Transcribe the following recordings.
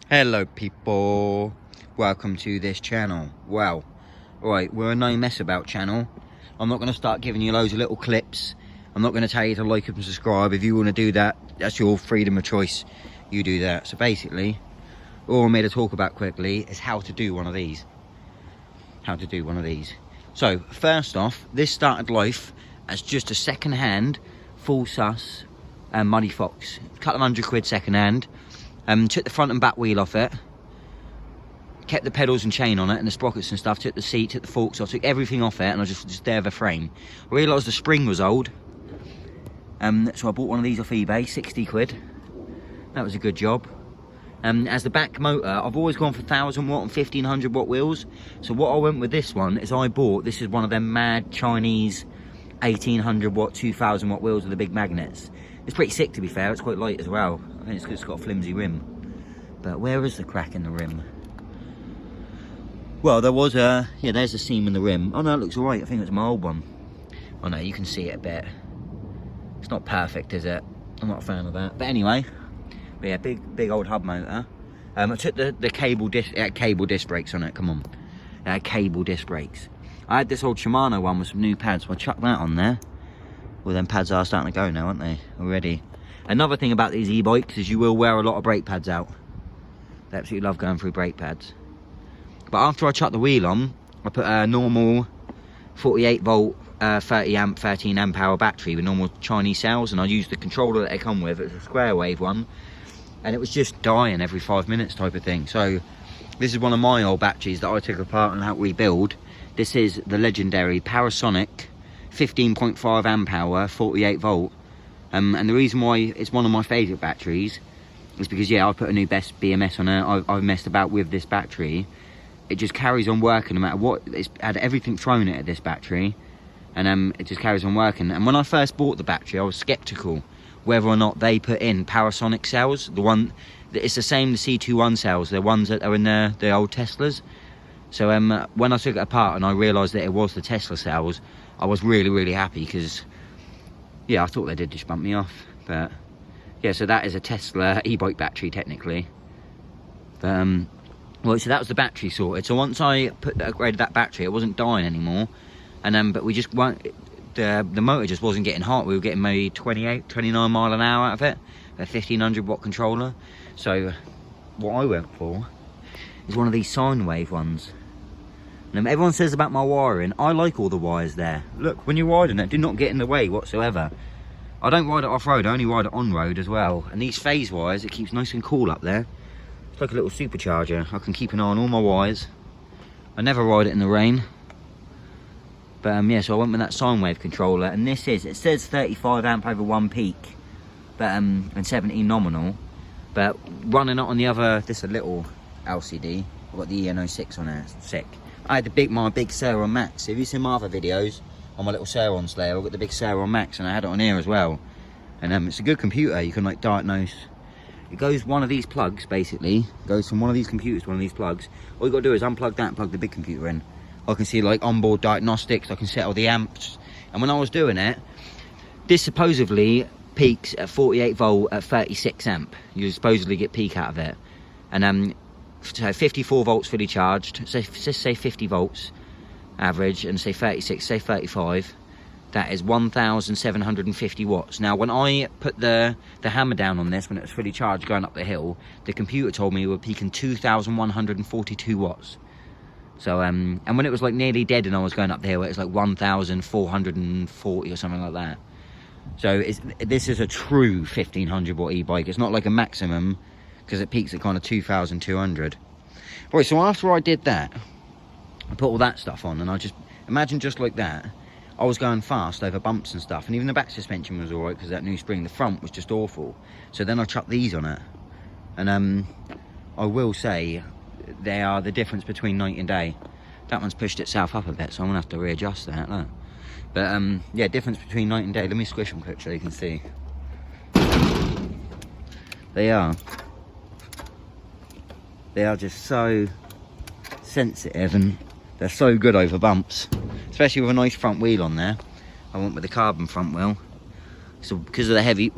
Hello people, welcome to this channel. Well, alright, we're a no mess about channel. I'm not going to start giving you loads of little clips. I'm not going to tell you to like and subscribe. If you want to do that, that's your freedom of choice. You do that. So basically, all I'm here to talk about quickly is how to do one of these. So first off, this started life as just a second-hand full sus Muddy Fox. A couple of £100 second-hand. Took the front and back wheel off it, kept the pedals and chain on it and the sprockets and stuff, took the seat, took the forks off, took everything off it, and I just there the frame. I realised the spring was old, so I bought one of these off eBay, 60 quid. That was a good job. As the back motor, I've always gone for 1000 watt and 1500 watt wheels, so what I went with this one is this is one of them mad Chinese 1800 watt, 2000 watt wheels with the big magnets. It's pretty sick, to be fair. It's quite light as well. I think it's because it's got a flimsy rim. But where is the crack in the rim? Well, there was a... yeah, there's a seam in the rim. Oh no, it looks alright. I think it's my old one. Oh no, you can see it a bit. It's not perfect, is it? I'm not a fan of that. But anyway, but yeah, big old hub motor. I took the cable disc brakes on it. Come on, cable disc brakes. I had this old Shimano one with some new pads, so I chucked that on there. Well, them pads are starting to go now, aren't they, already? Another thing about these e-bikes is you will wear a lot of brake pads out. They absolutely love going through brake pads. But after I chucked the wheel on, I put a normal 48 volt, 30 amp, 13 amp hour battery with normal Chinese cells, and I used the controller that they come with. It's a square wave one, and it was just dying every 5 minutes type of thing. So this is one of my old batteries that I took apart and helped rebuild. This is the legendary Parasonic 15.5 amp hour, 48 volt. And the reason why it's one of my favourite batteries is because, yeah, I put a new best BMS on it. I've messed about with this battery. It just carries on working no matter what. It's had everything thrown at this battery, and it just carries on working. And when I first bought the battery, I was sceptical whether or not they put in Parasonic cells. It's the same, the C21 cells, the ones that are in the old Teslas. So when I took it apart and I realised that it was the Tesla cells, I was really happy, because yeah, I thought they did just bump me off. But yeah, so that is a Tesla e-bike battery technically. But well, so that was the battery sorted. So once I upgraded that battery, it wasn't dying anymore, and but we just weren't, the motor just wasn't getting hot. We were getting maybe 29 mile an hour out of it, a 1500 watt controller. So what I went for is one of these sine wave ones. And everyone says about my wiring, I like all the wires there. Look, when you're riding it, do not get in the way whatsoever. I don't ride it off-road, I only ride it on-road as well. And these phase wires, it keeps nice and cool up there. It's like a little supercharger. I can keep an eye on all my wires. I never ride it in the rain. But yeah, so I went with that sine wave controller. And it says 35 amp over one peak, but and 17 nominal. But running it on the other, this is a little LCD. I've got the EN06 on there, it's sick. I had my big Sairon Max. Have you seen my other videos on my little Sairon Slayer? I've got the big Sairon Max, and I had it on here as well. And it's a good computer. You can like diagnose. It goes one of these plugs, basically. Goes from one of these computers to one of these plugs. All you got to do is unplug that and plug the big computer in. I can see like onboard diagnostics. I can set all the amps. And when I was doing it, this supposedly peaks at 48 volt at 36 amp. You supposedly get peak out of it. And so 54 volts fully charged, so just say 50 volts average, and say 36, say 35, that is 1750 watts. Now when I put the hammer down on this, when it was fully charged going up the hill, the computer told me we were peaking 2142 watts. So and when it was like nearly dead and I was going up the hill, it was like 1440 or something like that. So this is a true 1500 watt e-bike. It's not like a maximum, because it peaks at kind of 2200. Right, so after I did that, I put all that stuff on, and I just imagine, just like that, I was going fast over bumps and stuff, and even the back suspension was alright because that new spring. The front was just awful. So then I chucked these on it, and I will say they are the difference between night and day. That one's pushed itself up a bit, so I'm gonna have to readjust that. Look. But yeah, difference between night and day. Let me squish them quick so you can see. They are just so sensitive, and they're so good over bumps, especially with a nice front wheel on there. I went with the carbon front wheel, so because of the heavy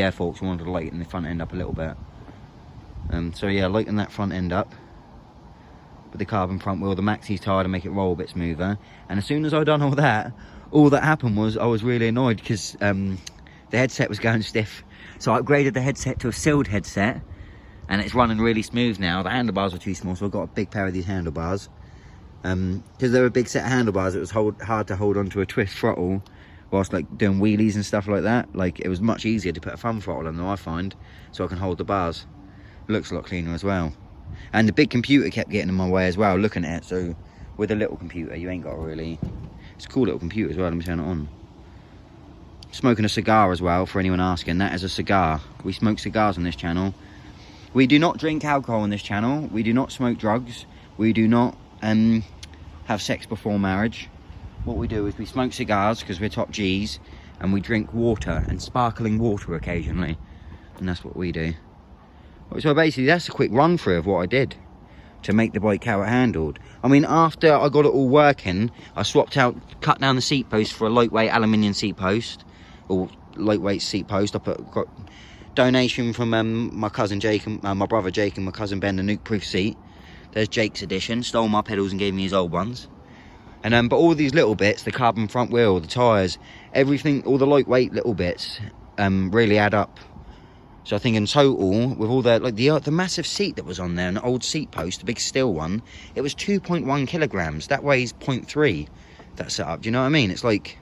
air forks, I wanted to lighten the front end up a little bit. So yeah, lighten that front end up with the carbon front wheel, the maxi tyre to make it roll a bit smoother. And as soon as I done all that happened was I was really annoyed because the headset was going stiff. So I upgraded the headset to a sealed headset, and it's running really smooth now. The handlebars were too small, so I got a big pair of these handlebars. Because they're a big set of handlebars, it was hard to hold onto a twist throttle whilst like doing wheelies and stuff like that. Like, it was much easier to put a thumb throttle on them, I find, so I can hold the bars. It looks a lot cleaner as well. And the big computer kept getting in my way as well, looking at it. So with a little computer, you ain't got really... It's a cool little computer as well. Let me turn it on. Smoking a cigar as well, for anyone asking. That is a cigar. We smoke cigars on this channel. We do not drink alcohol on this channel. We do not smoke drugs. We do not have sex before marriage. What we do is we smoke cigars because we're top G's, and we drink water, and sparkling water occasionally. And that's what we do. So basically that's a quick run through of what I did to make the bike how it handled. I mean, after I got it all working, I cut down the seat post for a lightweight aluminium seat post, or lightweight seat post. I got donation from my cousin Jake, and my brother Jake, and my cousin Ben, the nuke proof seat. There's Jake's edition. Stole my pedals and gave me his old ones. And but all these little bits, the carbon front wheel, the tyres, everything, all the lightweight little bits really add up. So I think in total, with all the, like the massive seat that was on there, an old seat post, the big steel one, it was 2.1 kilograms. That weighs 0.3, that setup. Do you know what I mean? It's like,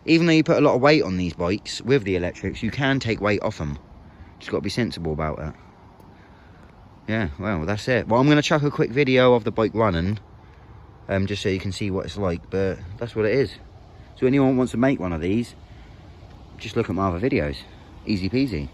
even though you put a lot of weight on these bikes, with the electrics, you can take weight off them. Just got to be sensible about it. Yeah, well, that's it. Well, I'm going to chuck a quick video of the bike running, just so you can see what it's like, but that's what it is. So anyone wants to make one of these, just look at my other videos. Easy peasy.